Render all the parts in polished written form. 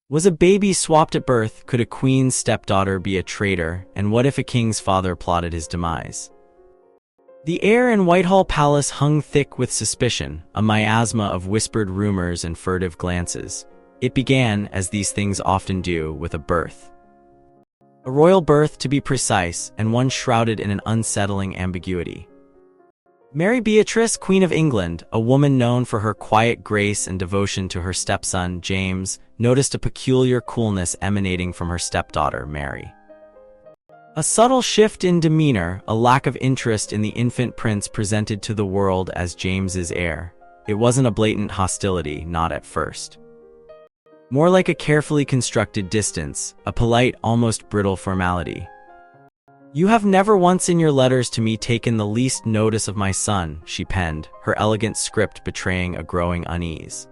Was a baby swapped at birth? Could a queen's stepdaughter be a traitor? And what if a king's father plotted his demise? The air in Whitehall Palace hung thick with suspicion, a miasma of whispered rumors and furtive glances. It began, as these things often do, with a birth. A royal birth, to be precise, and one shrouded in an unsettling ambiguity. Mary Beatrice, Queen of England, a woman known for her quiet grace and devotion to her stepson, James, noticed a peculiar coolness emanating from her stepdaughter, Mary. A subtle shift in demeanor, a lack of interest in the infant prince presented to the world as James's heir. It wasn't a blatant hostility, not at first. More like a carefully constructed distance, a polite, almost brittle formality. "You have never once in your letters to me taken the least notice of my son," she penned, her elegant script betraying a growing unease.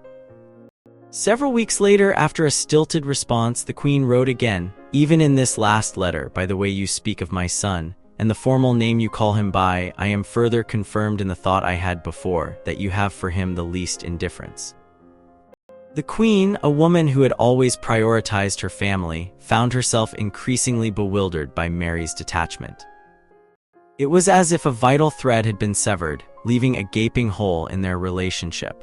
Several weeks later, after a stilted response, the Queen wrote again, "Even in this last letter, by the way you speak of my son, and the formal name you call him by, I am further confirmed in the thought I had before, that you have for him the least indifference." The Queen, a woman who had always prioritized her family, found herself increasingly bewildered by Mary's detachment. It was as if a vital thread had been severed, leaving a gaping hole in their relationship.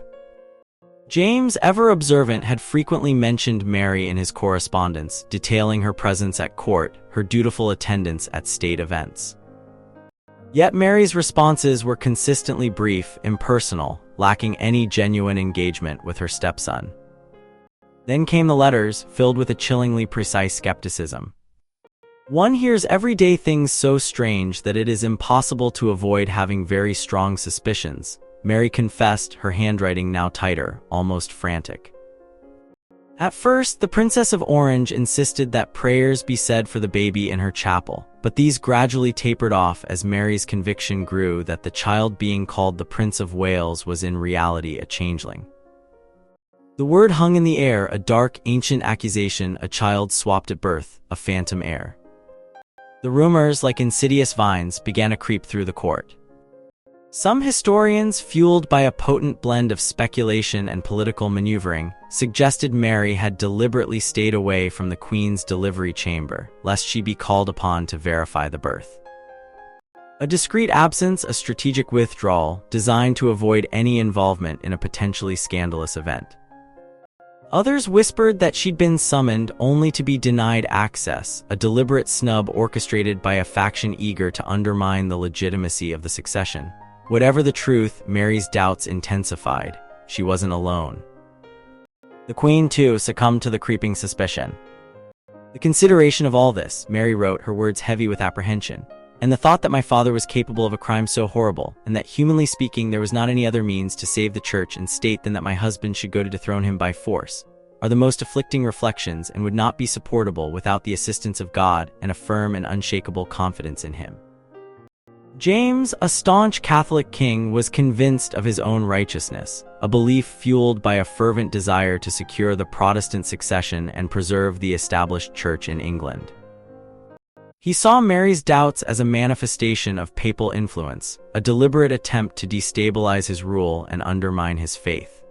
James, ever observant, had frequently mentioned Mary in his correspondence, detailing her presence at court, her dutiful attendance at state events. Yet Mary's responses were consistently brief, impersonal, lacking any genuine engagement with her stepson. Then came the letters, filled with a chillingly precise skepticism. One hears everyday things so strange that it is impossible to avoid having very strong suspicions, Mary confessed, her handwriting now tighter, almost frantic. At first, the Princess of Orange insisted that prayers be said for the baby in her chapel, but these gradually tapered off as Mary's conviction grew that the child being called the Prince of Wales was in reality a changeling. The word hung in the air, a dark, ancient accusation, a child swapped at birth, a phantom heir. The rumors, like insidious vines, began to creep through the court. Some historians, fueled by a potent blend of speculation and political maneuvering, suggested Mary had deliberately stayed away from the Queen's delivery chamber, lest she be called upon to verify the birth. A discreet absence, a strategic withdrawal, designed to avoid any involvement in a potentially scandalous event. Others whispered that she'd been summoned only to be denied access, a deliberate snub orchestrated by a faction eager to undermine the legitimacy of the succession. Whatever the truth, Mary's doubts intensified. She wasn't alone. The Queen, too, succumbed to the creeping suspicion. "The consideration of all this," Mary wrote, her words heavy with apprehension, "and the thought that my father was capable of a crime so horrible, and that, humanly speaking, there was not any other means to save the church and state than that my husband should go to dethrone him by force, are the most afflicting reflections and would not be supportable without the assistance of God and a firm and unshakable confidence in him." James, a staunch Catholic king, was convinced of his own righteousness, a belief fueled by a fervent desire to secure the Protestant succession and preserve the established church in England. He saw Mary's doubts as a manifestation of papal influence, a deliberate attempt to destabilize his rule and undermine his faith.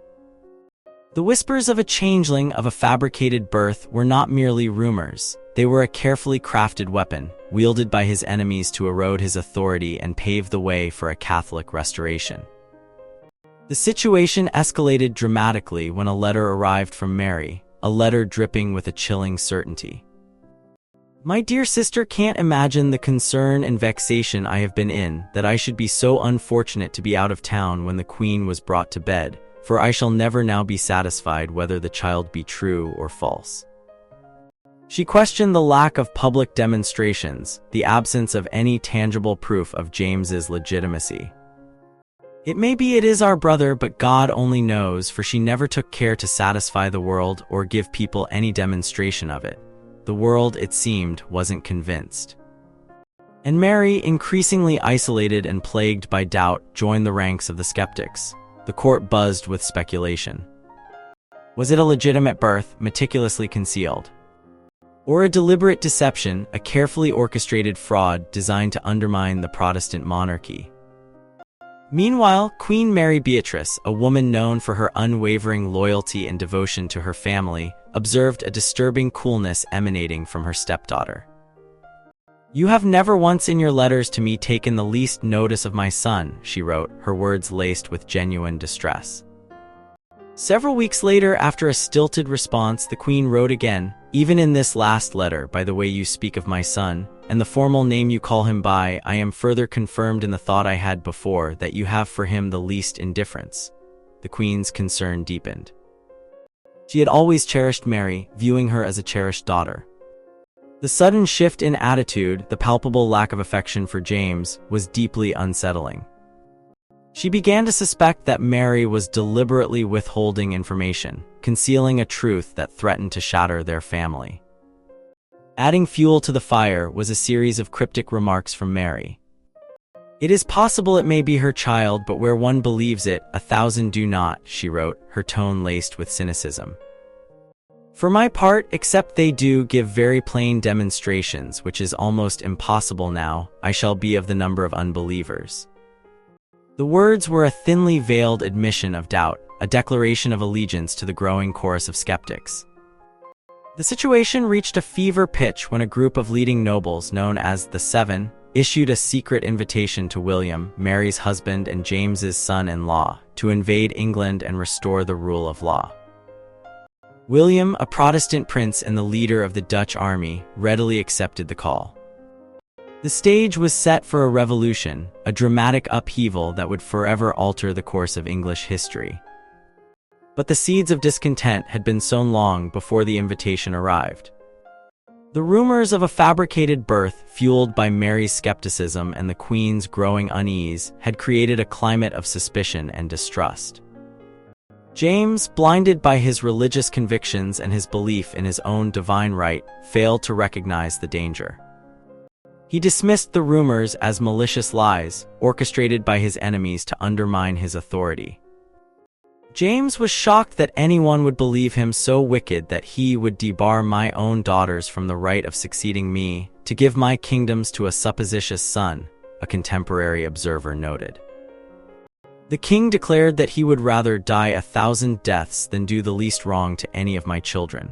The whispers of a changeling, of a fabricated birth, were not merely rumors. They were a carefully crafted weapon, wielded by his enemies to erode his authority and pave the way for a Catholic restoration. The situation escalated dramatically when a letter arrived from Mary, a letter dripping with a chilling certainty. "My dear sister, can't imagine the concern and vexation I have been in, that I should be so unfortunate to be out of town when the Queen was brought to bed, for I shall never now be satisfied whether the child be true or false." She questioned the lack of public demonstrations, the absence of any tangible proof of James's legitimacy. "It may be it is our brother, but God only knows," for she never took care to satisfy the world or give people any demonstration of it. The world, it seemed, wasn't convinced. And Mary, increasingly isolated and plagued by doubt, joined the ranks of the skeptics. The court buzzed with speculation. Was it a legitimate birth, meticulously concealed? Or a deliberate deception, a carefully orchestrated fraud designed to undermine the Protestant monarchy? Meanwhile, Queen Mary Beatrice, a woman known for her unwavering loyalty and devotion to her family, observed a disturbing coolness emanating from her stepdaughter. "You have never once in your letters to me taken the least notice of my son," she wrote, her words laced with genuine distress. Several weeks later, after a stilted response, the Queen wrote again, "Even in this last letter, by the way you speak of my son, and the formal name you call him by, I am further confirmed in the thought I had before that you have for him the least indifference." The Queen's concern deepened. She had always cherished Mary, viewing her as a cherished daughter. The sudden shift in attitude, the palpable lack of affection for James, was deeply unsettling. She began to suspect that Mary was deliberately withholding information, concealing a truth that threatened to shatter their family. Adding fuel to the fire was a series of cryptic remarks from Mary. "It is possible it may be her child, but where one believes it, 1,000 do not," she wrote, her tone laced with cynicism. "For my part, except they do give very plain demonstrations, which is almost impossible now, I shall be of the number of unbelievers." The words were a thinly veiled admission of doubt, a declaration of allegiance to the growing chorus of skeptics. The situation reached a fever pitch when a group of leading nobles known as the Seven issued a secret invitation to William, Mary's husband and James's son-in-law, to invade England and restore the rule of law. William, a Protestant prince and the leader of the Dutch army, readily accepted the call. The stage was set for a revolution, a dramatic upheaval that would forever alter the course of English history. But the seeds of discontent had been sown long before the invitation arrived. The rumors of a fabricated birth, fueled by Mary's skepticism and the Queen's growing unease, had created a climate of suspicion and distrust. James, blinded by his religious convictions and his belief in his own divine right, failed to recognize the danger. He dismissed the rumors as malicious lies, orchestrated by his enemies to undermine his authority. James was shocked that anyone would believe him so wicked that he would debar my own daughters from the right of succeeding me, to give my kingdoms to a supposititious son, a contemporary observer noted. The king declared that he would rather die 1,000 deaths than do the least wrong to any of my children.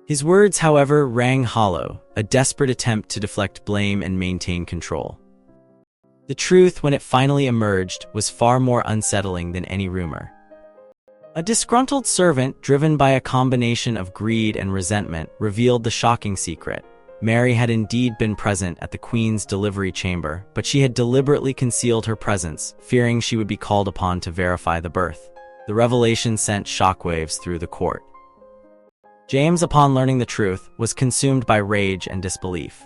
His words, however, rang hollow, a desperate attempt to deflect blame and maintain control. The truth, when it finally emerged, was far more unsettling than any rumor. A disgruntled servant, driven by a combination of greed and resentment, revealed the shocking secret. Mary had indeed been present at the Queen's delivery chamber, but she had deliberately concealed her presence, fearing she would be called upon to verify the birth. The revelation sent shockwaves through the court. James, upon learning the truth, was consumed by rage and disbelief.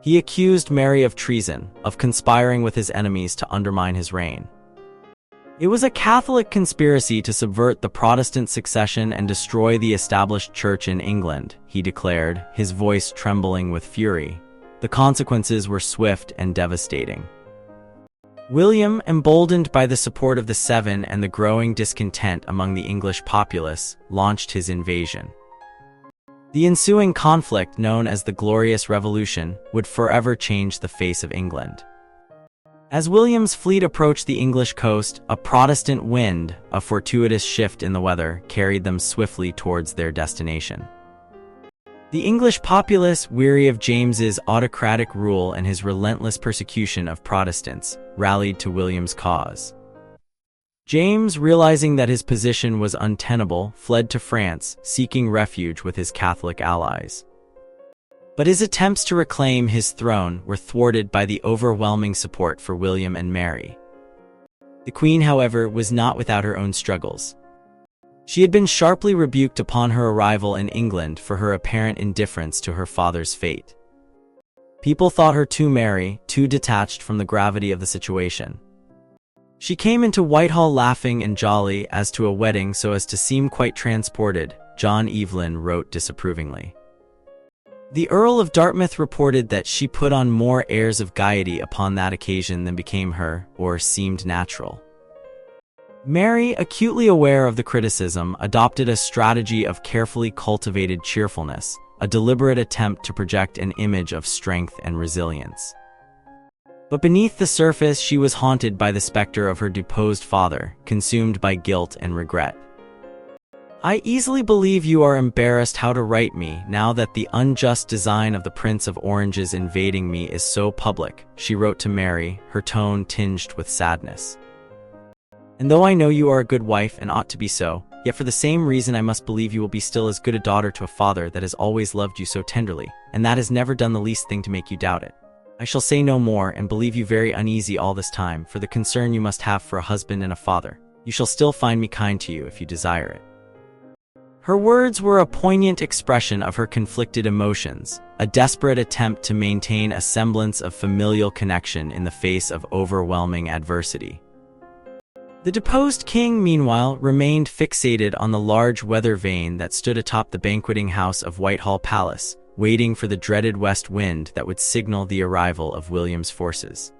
He accused Mary of treason, of conspiring with his enemies to undermine his reign. It was a Catholic conspiracy to subvert the Protestant succession and destroy the established church in England, he declared, his voice trembling with fury. The consequences were swift and devastating. William, emboldened by the support of the Seven and the growing discontent among the English populace, launched his invasion. The ensuing conflict, known as the Glorious Revolution, would forever change the face of England. As William's fleet approached the English coast, a Protestant wind, a fortuitous shift in the weather, carried them swiftly towards their destination. The English populace, weary of James's autocratic rule and his relentless persecution of Protestants, rallied to William's cause. James, realizing that his position was untenable, fled to France, seeking refuge with his Catholic allies. But his attempts to reclaim his throne were thwarted by the overwhelming support for William and Mary. The Queen, however, was not without her own struggles. She had been sharply rebuked upon her arrival in England for her apparent indifference to her father's fate. People thought her too merry, too detached from the gravity of the situation. She came into Whitehall laughing and jolly as to a wedding so as to seem quite transported, John Evelyn wrote disapprovingly. The Earl of Dartmouth reported that she put on more airs of gaiety upon that occasion than became her, or seemed natural. Mary, acutely aware of the criticism, adopted a strategy of carefully cultivated cheerfulness, a deliberate attempt to project an image of strength and resilience. But beneath the surface, she was haunted by the specter of her deposed father, consumed by guilt and regret. I easily believe you are embarrassed how to write me, now that the unjust design of the Prince of Orange's invading me is so public, she wrote to Mary, her tone tinged with sadness. And though I know you are a good wife and ought to be so, yet for the same reason I must believe you will be still as good a daughter to a father that has always loved you so tenderly, and that has never done the least thing to make you doubt it. I shall say no more, and believe you very uneasy all this time, for the concern you must have for a husband and a father. You shall still find me kind to you if you desire it. Her words were a poignant expression of her conflicted emotions, a desperate attempt to maintain a semblance of familial connection in the face of overwhelming adversity. The deposed king, meanwhile, remained fixated on the large weather vane that stood atop the banqueting house of Whitehall Palace, waiting for the dreaded west wind that would signal the arrival of William's forces.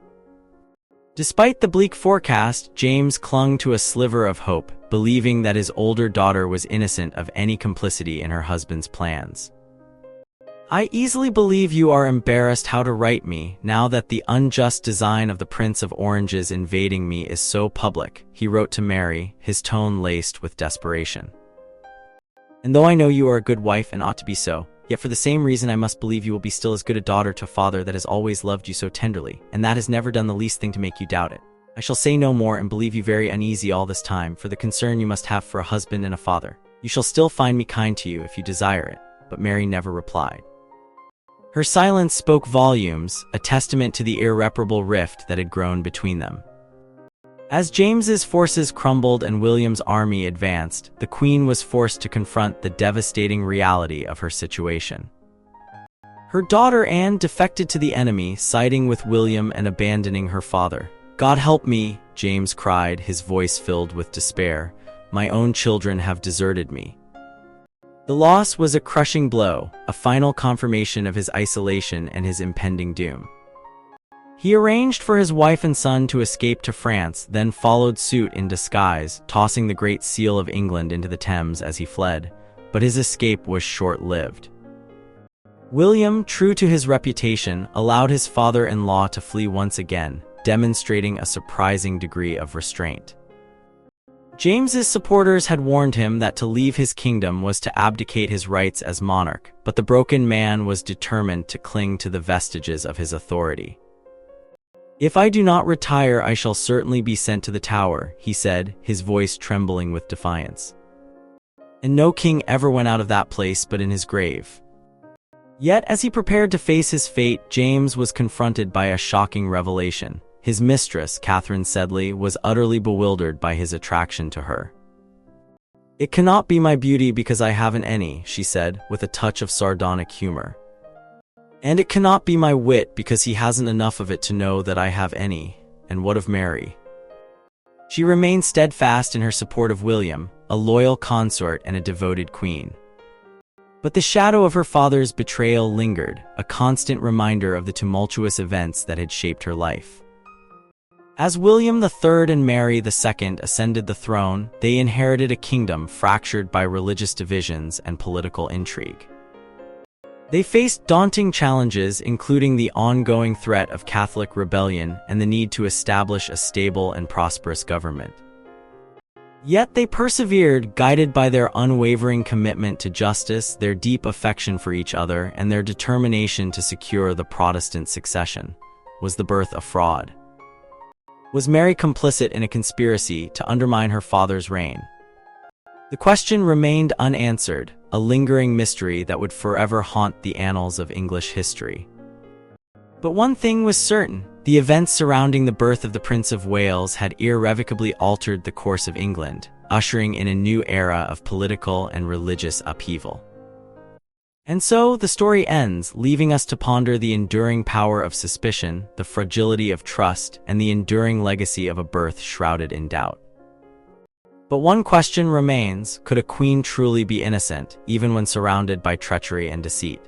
Despite the bleak forecast, James clung to a sliver of hope, believing that his older daughter was innocent of any complicity in her husband's plans. I easily believe you are embarrassed how to write me, now that the unjust design of the Prince of Orange's invading me is so public, he wrote to Mary, his tone laced with desperation. And though I know you are a good wife and ought to be so, yet for the same reason I must believe you will be still as good a daughter to a father that has always loved you so tenderly, and that has never done the least thing to make you doubt it. I shall say no more, and believe you very uneasy all this time, for the concern you must have for a husband and a father. You shall still find me kind to you if you desire it. But Mary never replied. Her silence spoke volumes, a testament to the irreparable rift that had grown between them. As James's forces crumbled and William's army advanced, the Queen was forced to confront the devastating reality of her situation. Her daughter Anne defected to the enemy, siding with William and abandoning her father. "God help me," James cried, his voice filled with despair. "My own children have deserted me." The loss was a crushing blow, a final confirmation of his isolation and his impending doom. He arranged for his wife and son to escape to France, then followed suit in disguise, tossing the Great Seal of England into the Thames as he fled. But his escape was short-lived. William, true to his reputation, allowed his father-in-law to flee once again, demonstrating a surprising degree of restraint. James's supporters had warned him that to leave his kingdom was to abdicate his rights as monarch, but the broken man was determined to cling to the vestiges of his authority. "If I do not retire, I shall certainly be sent to the Tower," he said, his voice trembling with defiance. And no king ever went out of that place but in his grave. Yet as he prepared to face his fate, James was confronted by a shocking revelation. His mistress, Catherine Sedley, was utterly bewildered by his attraction to her. "It cannot be my beauty because I haven't any," she said, with a touch of sardonic humor. "And it cannot be my wit because he hasn't enough of it to know that I have any. And what of Mary?" She remained steadfast in her support of William, a loyal consort and a devoted queen. But the shadow of her father's betrayal lingered, a constant reminder of the tumultuous events that had shaped her life. As William III and Mary II ascended the throne, they inherited a kingdom fractured by religious divisions and political intrigue. They faced daunting challenges, including the ongoing threat of Catholic rebellion and the need to establish a stable and prosperous government. Yet they persevered, guided by their unwavering commitment to justice, their deep affection for each other, and their determination to secure the Protestant succession. Was the birth a fraud? Was Mary complicit in a conspiracy to undermine her father's reign? The question remained unanswered, a lingering mystery that would forever haunt the annals of English history. But one thing was certain: the events surrounding the birth of the Prince of Wales had irrevocably altered the course of England, ushering in a new era of political and religious upheaval. And so the story ends, leaving us to ponder the enduring power of suspicion, the fragility of trust, and the enduring legacy of a birth shrouded in doubt. But one question remains: could a queen truly be innocent, even when surrounded by treachery and deceit?